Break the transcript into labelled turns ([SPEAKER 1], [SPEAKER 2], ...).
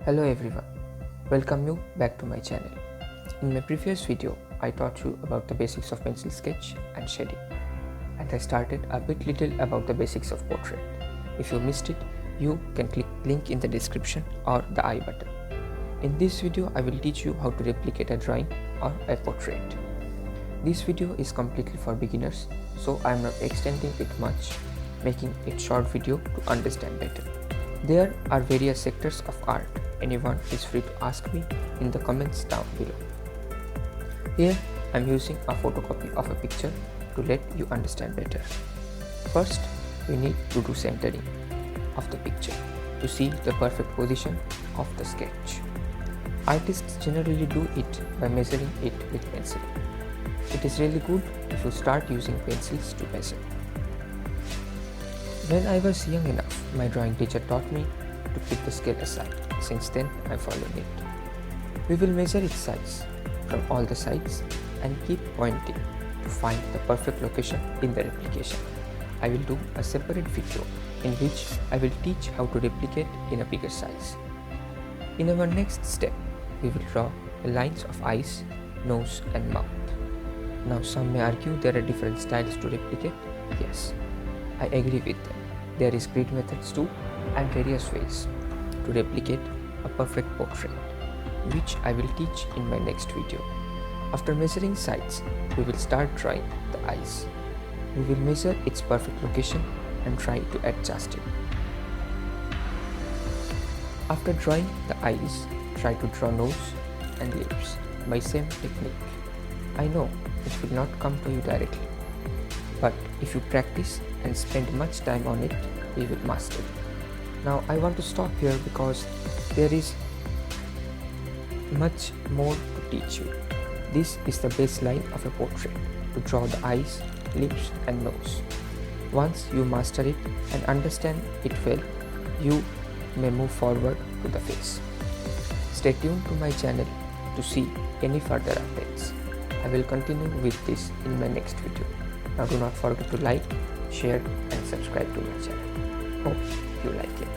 [SPEAKER 1] Hello everyone, welcome you back to my channel. In my previous video, I taught you about the basics of pencil sketch and shading, and I started a bit little about the basics of portrait. If you missed it, you can click link in the description or the I button. In this video, I will teach you how to replicate a drawing or a portrait. This video is completely for beginners, so I am not extending it much, making it short video to understand better. There are various sectors of art. Anyone is free to ask me in the comments down below. Here I am using a photocopy of a picture to let you understand better. First, we need to do centering of the picture to see the perfect position of the sketch. Artists generally do it by measuring it with pencil. It is really good if you start using pencils to measure. When I was young enough, my drawing teacher taught me to keep the scale aside. Since then, I followed it. We will measure its size from all the sides and keep pointing to find the perfect location in the replication. I will do a separate video in which I will teach how to replicate in a bigger size. In our next step, we will draw the lines of eyes, nose and mouth. Now some may argue there are different styles to replicate. Yes, I agree with them. There is grid methods too and various ways to replicate a perfect portrait, which I will teach in my next video. After measuring sides, we will start drawing the eyes. We will measure its perfect location and try to adjust it. After drawing the eyes, try to draw nose and lips by same technique. I know it will not come to you directly, but if you practice and spend much time on it, you will master it. Now I want to stop here because there is much more to teach you. This is the baseline of a portrait, to draw the eyes, lips and nose. Once you master it and understand it well, you may move forward to the face. Stay tuned to my channel to see any further updates. I will continue with this in my next video. Now do not forget to like, share and subscribe to my channel. Hope you like it.